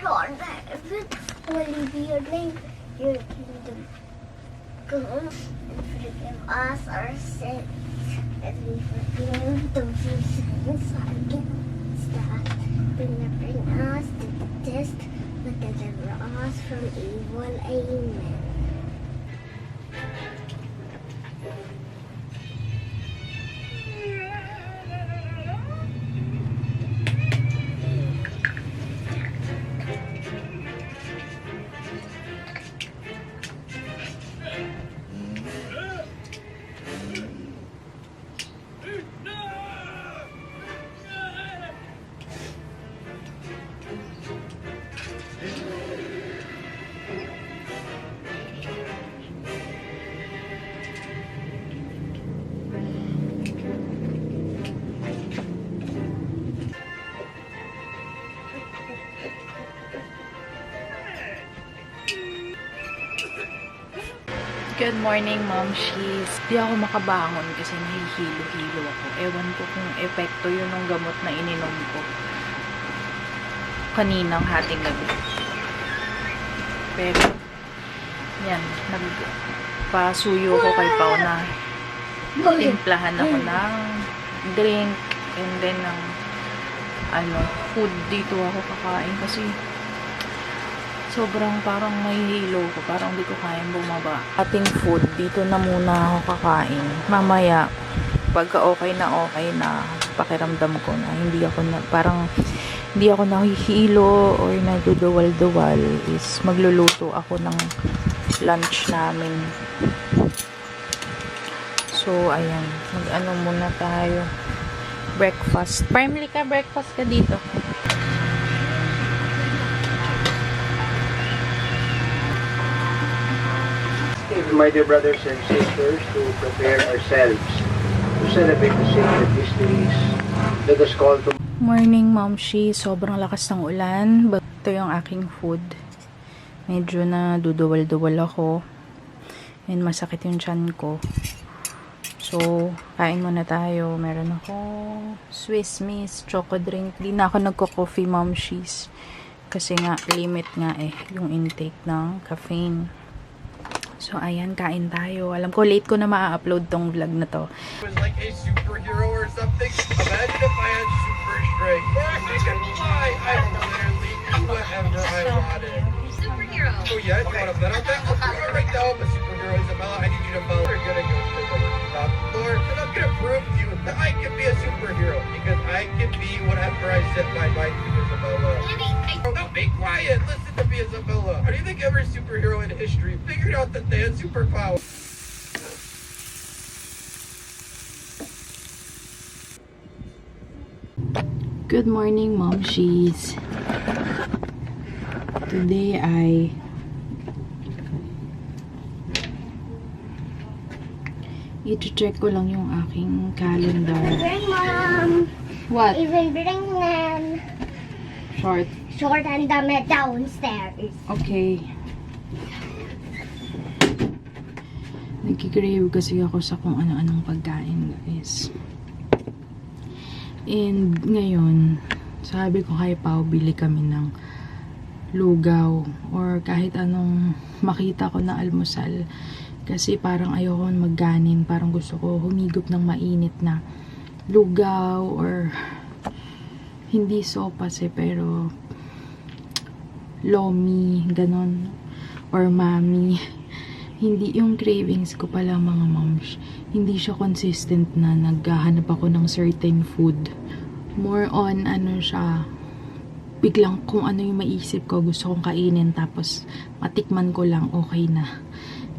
your name, holy be your name, your kingdom come, and forgive us our sins, as we forgive those who sin against us. Do not bring us to the test, but deliver us from evil. Amen. Good morning, Mom She's. Di ako makabangon kasi nahihilo-hilo ako. Ewan ko kung epekto yun ng gamot na ininom ko kaninang hating gabi. Pero, yan. Nagpasuyo ko kay Pao na timplahan ako ng drink and then ng food dito ako kakain kasi sobrang parang mahihilo ko. Parang di ko kayang bumaba. Ating food, dito na muna ako kakain. Mamaya, pagka okay na pakiramdam ko na hindi ako nahihilo or naduduwal-duwal is magluluto ako ng lunch namin. So, ayan. Mag-ano muna tayo. Breakfast. Primely ka, breakfast ka dito. My dear brothers and sisters, to prepare ourselves to celebrate the sacred mysteries, let us call to Morning, Mom She. Sobrang lakas ng ulan. But ito yung aking food. Medyo na duduwal-duwal ako. And masakit yung tiyan ko. So, kain muna tayo. Meron ako Swiss Miss choco drink. Di na ako nagko-coffee, Mom She's. Kasi nga, limit nga yung intake ng caffeine. So, ayan, kain tayo. Alam ko, late ko na ma-upload tong vlog na to. Was like a superhero or something. Imagine if I had super strength. Or I could fly. I literally do whatever I wanted. Superhero. Oh yeah, you want a metal thing? Right now I'm a superhero. Isabella, I need you to follow. We're gonna go to the top floor. And I'm gonna prove to you that I can be a superhero. Because I can be whatever I set my mind to, Isabella. Now be quiet. Listen to me, Isabella. How do you think every superhero in history figured out that they had superpowers? Good morning, Mom She's. Today ay i-check ko lang yung aking calendar. Bring Mom. What? Even bring them. Short. Short and dumb downstairs. Okay. Nagkikrave kasi ako sa kung ano-anong pagkain, guys. And ngayon, sabi ko kay Pao, bili kami ng lugaw or kahit anong makita ko na almusal. Kasi parang ayoko magganin. Parang gusto ko humigop ng mainit na lugaw or hindi sopas pero lomi, ganon. Or mami. Hindi yung cravings ko pala, mga moms. Hindi siya consistent na naghahanap ako ng certain food. More on siya, biglang kung ano yung maisip ko, gusto kong kainin, tapos matikman ko lang, okay na.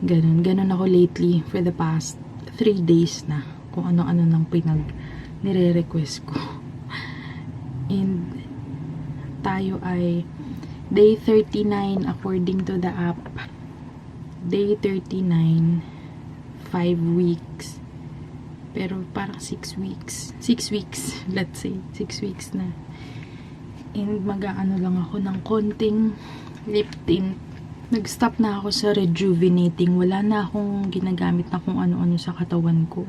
Ganon ako lately for the past 3 days na. Kung ano-ano nang nire-request ko. And tayo ay day 39 according to the app. Day 39, 5 weeks. Pero parang 6 weeks. 6 weeks, let's say. 6 weeks na. And mag-aano lang ako ng konting lip tint. Nag-stop na ako sa rejuvenating. Wala na akong ginagamit na kung ano-ano sa katawan ko.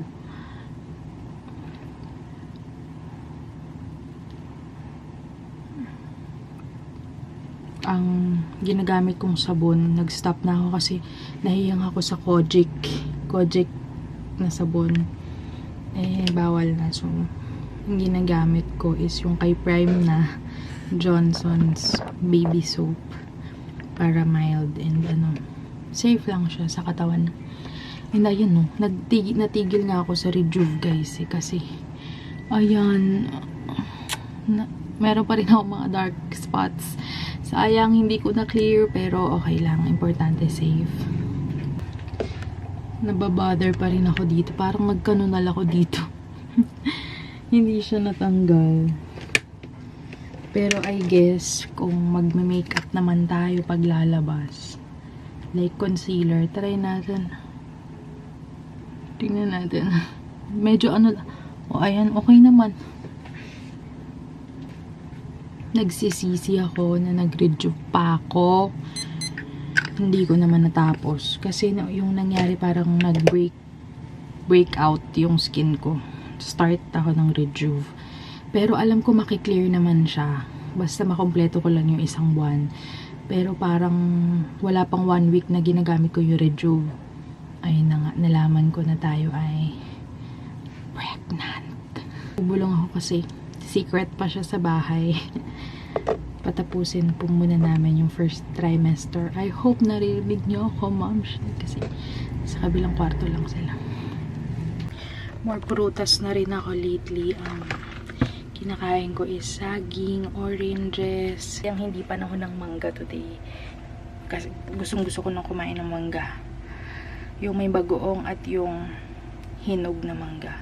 ang ginagamit kong sabon. Nag-stop na ako kasi nahiyang ako sa Kojic na sabon. Bawal na. So, yung ginagamit ko is yung kay Prime na Johnson's baby soap para mild and safe lang siya sa katawan. And ayun no, natigil nga ako sa Rejuve guys kasi ayan, meron pa rin ako mga dark spots. Sayang hindi ko na clear pero okay lang, importante safe. Nababother pa rin ako dito, parang nagkanunal ako dito. Hindi siya natanggal. Pero I guess kung magme-makeup naman tayo pag lalabas, like concealer, try natin. Tingnan natin. Medyo ayan, okay naman. Nagsisisi ako na nag-rejuve pa ako. Hindi ko naman natapos. Kasi yung nangyari parang break out yung skin ko. Start ako ng Rejuve. Pero alam ko makiklear naman siya. Basta makompleto ko lang yung isang buwan. Pero parang wala pang 1 week na ginagamit ko yung Rejuve. Ayun na nga, nalaman ko na tayo ay pregnant. Bubulong ako kasi secret pa siya sa bahay. Patapusin po muna namin yung first trimester. I hope naririnig nyo ako, ma'am. Kasi sa kabilang kwarto lang sila. More prutas na rin ako lately. Kinakain ko is saging, oranges. Yung hindi panahon ng mangga today. Kasi gustong-gusto ko nang kumain ng mangga. Yung may bagoong at yung hinog na mangga.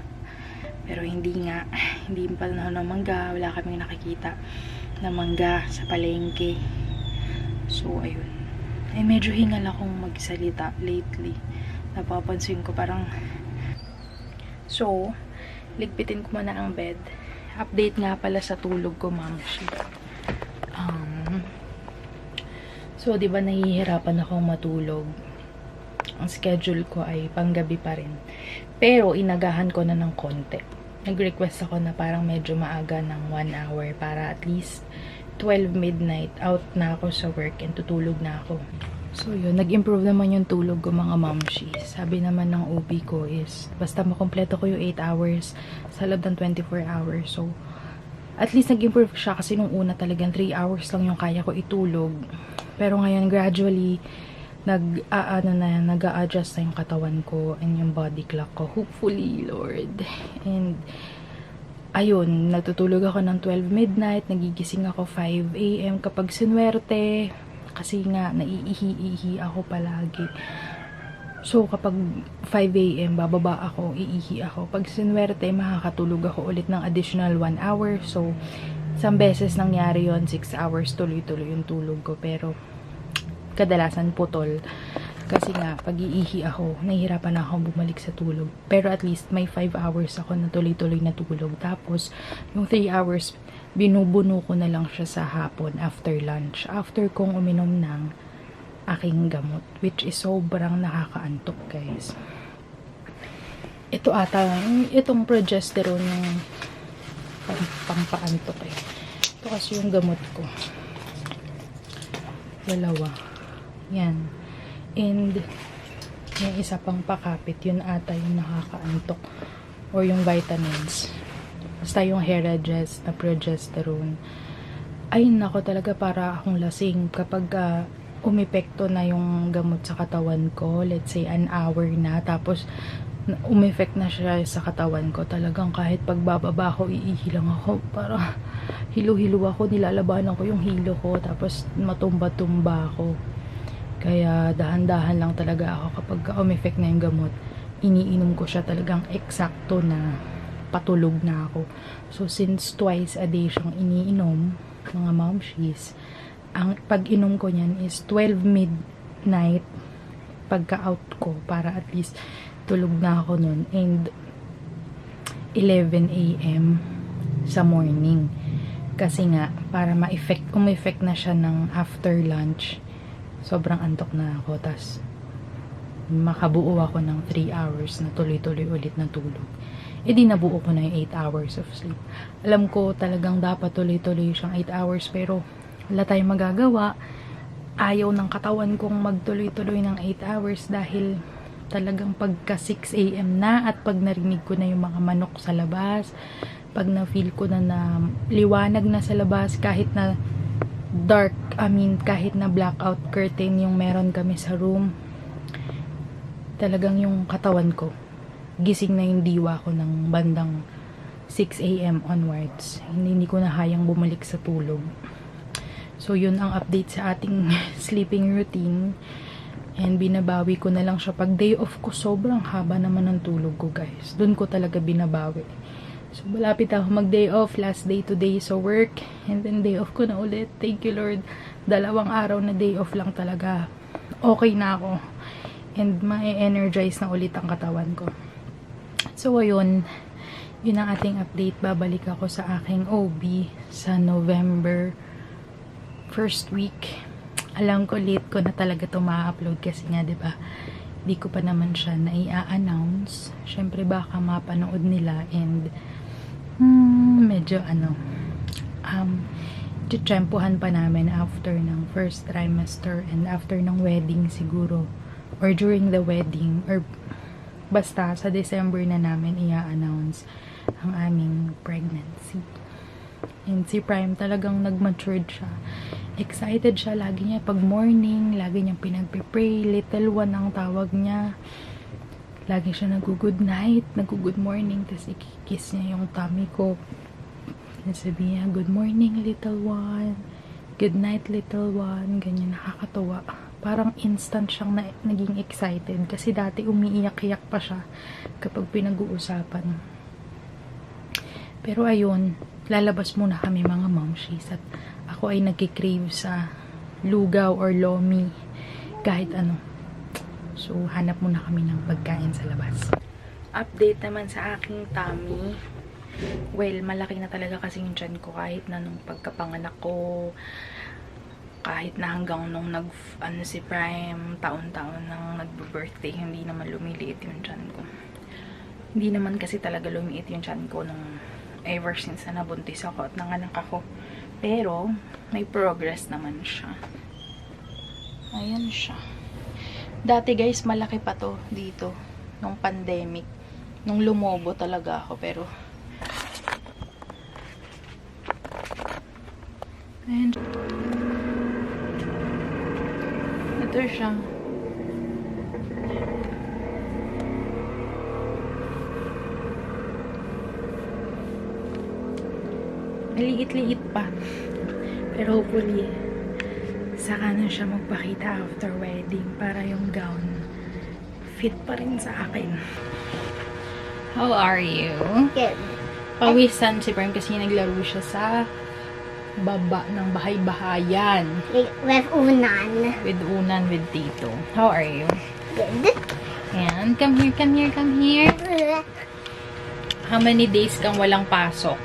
Pero hindi nga. Hindi panahon ng mangga. Wala kaming nakikita na mangga sa palengke. So, ayun. Medyo hingal akong magsalita lately. Napapansin ko parang so, ligpitin ko muna ang bed. Update nga pala sa tulog ko, ma'am. So, di ba nahihirapan akong matulog? Ang schedule ko ay panggabi pa rin. Pero, inagahan ko na ng konti. Nag-request ako na parang medyo maaga ng 1 hour para at least 12 midnight out na ako sa work and tutulog na ako. So yun, nag-improve naman yung tulog ko mga mamshi. Sabi naman ng OB ko is basta makompleto ko yung 8 hours sa loob ng 24 hours. So at least nag-improve siya kasi nung una talagang 3 hours lang yung kaya ko itulog. Pero ngayon gradually nag-a-adjust na yung katawan ko and yung body clock ko. Hopefully, Lord. And ayun, natutulog ako ng 12 midnight, nagigising ako 5 AM kapag sinwerte. Kasi nga, naiihi-ihi ako palagi. So, kapag 5 AM, bababa ako, iihi ako. Pag sinwerte, makakatulog ako ulit ng additional 1 hour. So, isang beses nangyari yon 6 hours tuloy-tuloy yung tulog ko. Pero, kadalasan putol. Kasi nga, pag iihi ako, nahihirapan na akong bumalik sa tulog. Pero at least, may 5 hours ako na tuloy-tuloy na tulog. Tapos, yung 3 hours, binubuno ko na lang siya sa hapon after lunch. After kong uminom ng aking gamot. Which is sobrang nakakaantok, guys. Ito ata, itong progesterone yung pampaantok eh. Ito kasi yung gamot ko. Dalawa. Yan. And, yung isa pang pakapit, yun ata yung nakakaantok. Or yung vitamins. Basta yung Herages na progesterone. Ay, nako talaga para akong lasing. Kapag umepekto na yung gamot sa katawan ko, let's say an hour na, tapos umeffect na siya sa katawan ko, talagang kahit pagbababa ako, iihi lang ako. Para hilo-hilo ako, nilalabanan ko yung hilo ko, tapos matumba-tumba ako. Kaya dahan-dahan lang talaga ako kapag umeffect na yung gamot. Iniinom ko siya talagang eksakto na patulog na ako. So, since twice a day siyang iniinom, mga momshies, ang pag-inom ko niyan is 12 midnight pagka-out ko para at least tulog na ako nun. And 11 AM sa morning. Kasi nga, para umeffect na siya ng after lunch, sobrang antok na ako. Tas, makabuo ako ng 3 hours na tuloy-tuloy ulit na tulog. E di nabuo ko na yung 8 hours of sleep. Alam ko talagang dapat tuloy-tuloy siyang 8 hours pero wala tayong magagawa. ayaw ng katawan kong magtuloy-tuloy ng 8 hours dahil talagang pagka 6 a.m. na at pag narinig ko na yung mga manok sa labas, pag na-feel ko na liwanag na sa labas, kahit na kahit na blackout curtain yung meron kami sa room, talagang yung katawan ko, gising na yung diwa ko ng bandang 6 a.m. onwards. Hindi ko na hayang bumalik sa tulog. So, yun ang update sa ating sleeping routine. And binabawi ko na lang siya. Pag day off ko, sobrang haba naman ng tulog ko, guys. Doon ko talaga binabawi. So, malapit ako mag-day off. Last day today sa work. And then day off ko na ulit. Thank you, Lord. 2 araw na day off lang talaga. Okay na ako. And ma-energize na ulit ang katawan ko. So, ayun. Yun ang ating update. Babalik ako sa aking OB sa November first week. Alam ko late ko na talaga ito ma-upload kasi nga 'di ba? Di ko pa naman siya na-i-announce. Syempre baka mapanood nila and medyo tsempuhan pa namin after ng first trimester and after ng wedding siguro or during the wedding or basta sa December na namin i-announce ang aming pregnancy. And si Prime talagang nag-matured siya. Excited siya. Lagi niya pag morning, lagi niyang pinagpipray. Little one ang tawag niya. Lagi siya nag-good night, nag-good morning. Tapos ikikiss niya yung tummy ko. Sabi niya, good morning little one. Good night little one. Ganyan, nakakatuwa. Parang instant siyang naging excited. Kasi dati umiiyak-iyak pa siya kapag pinag-uusapan. Pero ayun, lalabas muna kami mga momshies at ako ay nagkikrave sa lugaw or lomi kahit ano. So, hanap muna kami ng pagkain sa labas. Update naman sa aking tummy. Well, malaki na talaga kasi yung tiyan ko kahit na nung pagkapanganak ko, kahit na hanggang nung si Prime, taon-taon nang nagbe-birthday, hindi naman lumiliit yung tiyan ko. Hindi naman kasi talaga lumiit yung tiyan ko nung ever since na nabuntis ako at nanganak ako. Pero, may progress naman siya. Ayan siya. Dati guys, malaki pa to dito. Nung pandemic. Nung lumobo talaga ako. Pero, ayan. Ito siya. Maliit-liit pa. Pero hopefully, saka na siya magpakita after wedding para yung gown fit pa rin sa akin. How are you? Good. Pawisan si Prime kasi naglaro siya sa baba ng bahay-bahayan. With Unan. With Unan, with Tito. How are you? Good. And, come here, come here, come here. How many days kang walang pasok?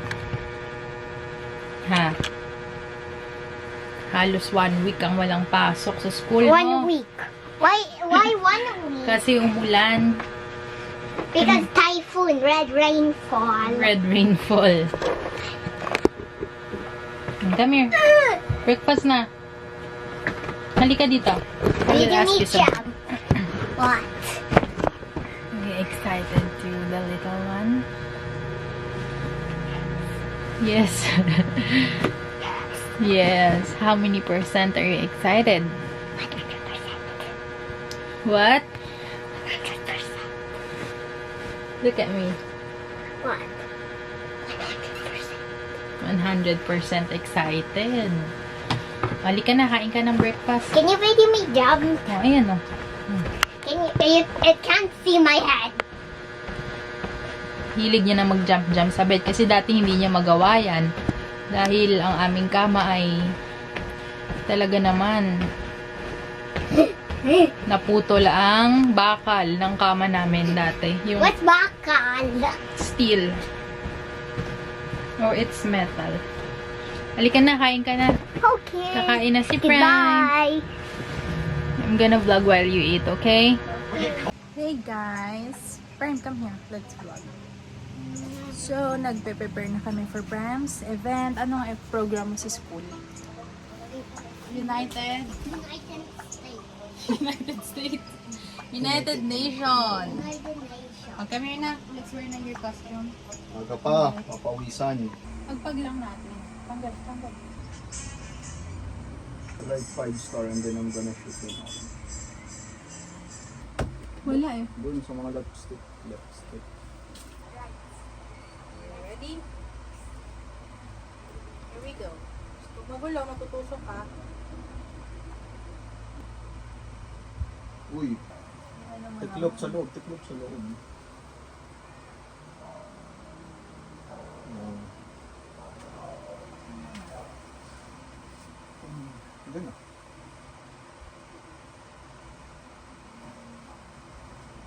Ha? Halos 1 week kang walang pasok sa school mo. 1 week. Why 1 week? Kasi umulan. Because typhoon, red rainfall. Red rainfall. Come here. Breakfast na. Halika dito. I will ask you something. What? Are you excited to the little one? Yes. Yes. How many percent are you excited? 100%. What? 100%. Look at me. What? 100% excited. Halika na, kain ka ng breakfast. Can you video me jump? Oh, ayan o. It can't see my head. Hilig niya na mag-jump-jump sa bed kasi dati hindi niya magawa yan. Dahil ang aming kama ay talaga naman naputol ang bakal ng kama namin dati. Yung What's bakal? steel. Or it's metal. Halika na, kain ka na. Okay. Kakain na si Prime. Goodbye. I'm gonna vlog while you eat, okay? Hey guys! Prime, come here. Let's vlog. So, nagpe-prepare na kami for Prime's event. Anong program mo sa school? United States. United States. United Nation. United Nations. Oh, come here na. Let's wear na your costume. Aga pa, papawisan. Pagpag lang natin. Tanggal, tanggal. Like 5 star and then I'm gonna shoot it. Wala eh. Doon sa mga left stick. Ready? Here we go. Pag magulo, matutusok ka. Uy, tiklop sa loob, tiklop sa loob. Ganun.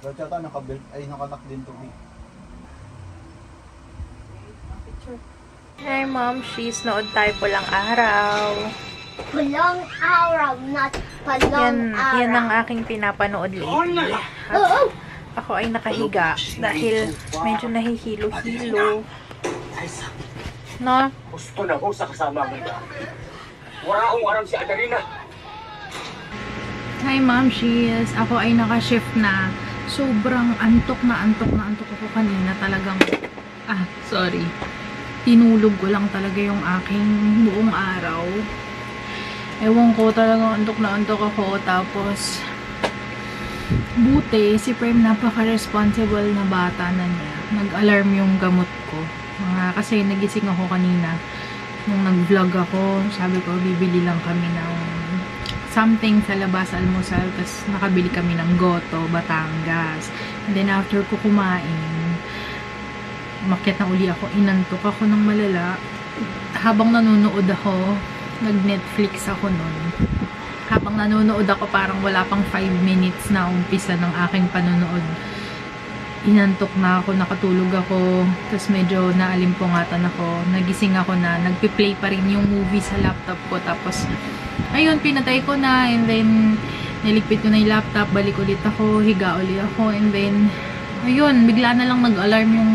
Dapat yata nakabelt, ay nakanak din to be. Hi mom, she's nood tayo pulang araw. Pulang araw, not palong araw. Yan ang aking pinapanood lately. Oo. Ako ay nakahiga dahil medyo nahihilo-hilo. No? Gusto na ko sa kasama mo. Wala akong aram si Adarina. Hi ma'am, ako ay naka-shift na. Sobrang antok na antok ako kanina talagang. Sorry. Tinulog ko lang talaga yung aking buong araw. Ewan ko, talagang antok na antok ako. Tapos, buti, si Prem napaka-responsible na bata na niya. Nag-alarm yung gamot ko. Kasi nagising ako kanina. Nung nag-vlog ako, sabi ko, bibili lang kami ng something sa labas, almusal. Tapos, nakabili kami ng Goto, Batangas. And then, after ko kumain, umakyat na uli ako. Inantok ako ng malala. Habang nanonood ako, nag-Netflix ako nun. Habang nanonood ako, parang wala pang 5 minutes na umpisa ng aking panonood. Inantok na ako, nakatulog ako, tapos medyo naalimpungatan ako. Nagising ako na, nagpi-play pa rin yung movie sa laptop ko. Tapos, ayun, pinatay ko na, and then, niligpit ko na yung laptop, balik ulit ako, higa ulit ako, and then, ayun, bigla na lang nag-alarm yung,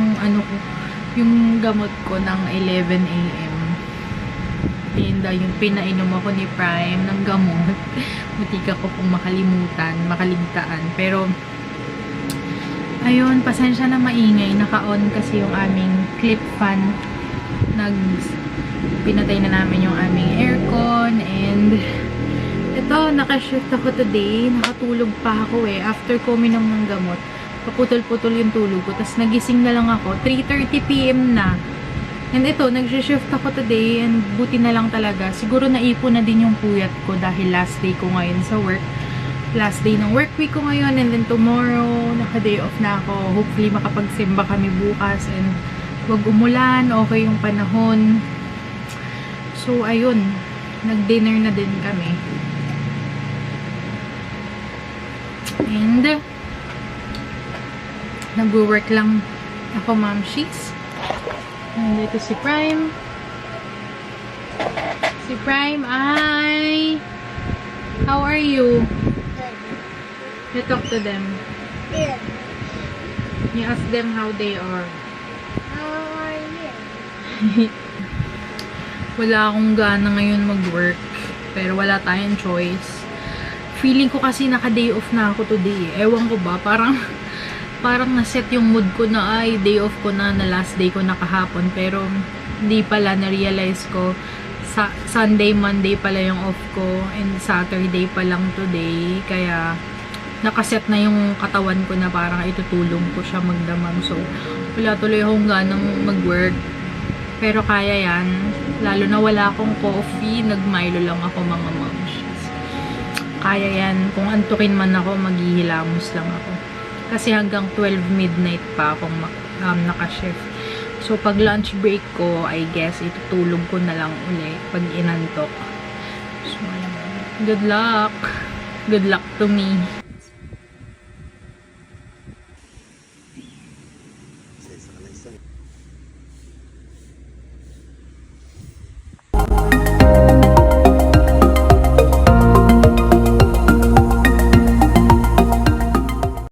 yung gamot ko ng 11 AM. And yung pinainom ako ni Prime ng gamot. Butika ko pong makaligtaan. Pero, ayun, pasensya na maingay. Naka-on kasi yung aming clip fan. Pinatay na namin yung aming aircon. And, ito, nakashift ako today. Nakatulog pa ako eh. After ko uminom ng gamot, paputol-putol yung tulog ko. Tapos, nagising na lang ako. 3:30 PM na. And ito, nag-shift ako today and buti na lang talaga. Siguro naipon na din yung puyat ko dahil last day ko ngayon sa work. Last day ng work week ko ngayon, and then tomorrow, naka-day off na ako. Hopefully, makapagsimba kami bukas and wag umulan, okay yung panahon. So, ayun. Nag-dinner na din kami. And, nag-work lang ako, ma'am, she's. Nandito si Prime. Si Prime, ay! How are you? You talk to them. Good. You ask them how they are. How are you? Wala akong gana ngayon mag-work. Pero wala tayong choice. Feeling ko kasi naka-day off na ako today. Ewan ko ba, parang na-set yung mood ko na ay day off ko na last day ko na kahapon. Pero hindi pala, na-realize ko Sunday, Monday pala yung off ko and Saturday pa lang today. Kaya nakaset na yung katawan ko na parang itutulong ko siya magdamag. So wala tuloy akong ganang mag-work. Pero kaya yan. Lalo na wala akong coffee, nag-Milo lang ako, mga moms. Kaya yan. Kung antukin man ako, maghihilamos lang ako. Kasi hanggang 12 midnight pa akong naka-shift. So, pag lunch break ko, I guess, itutulog ko na lang uli pag inantok. So, good luck. Good luck to me.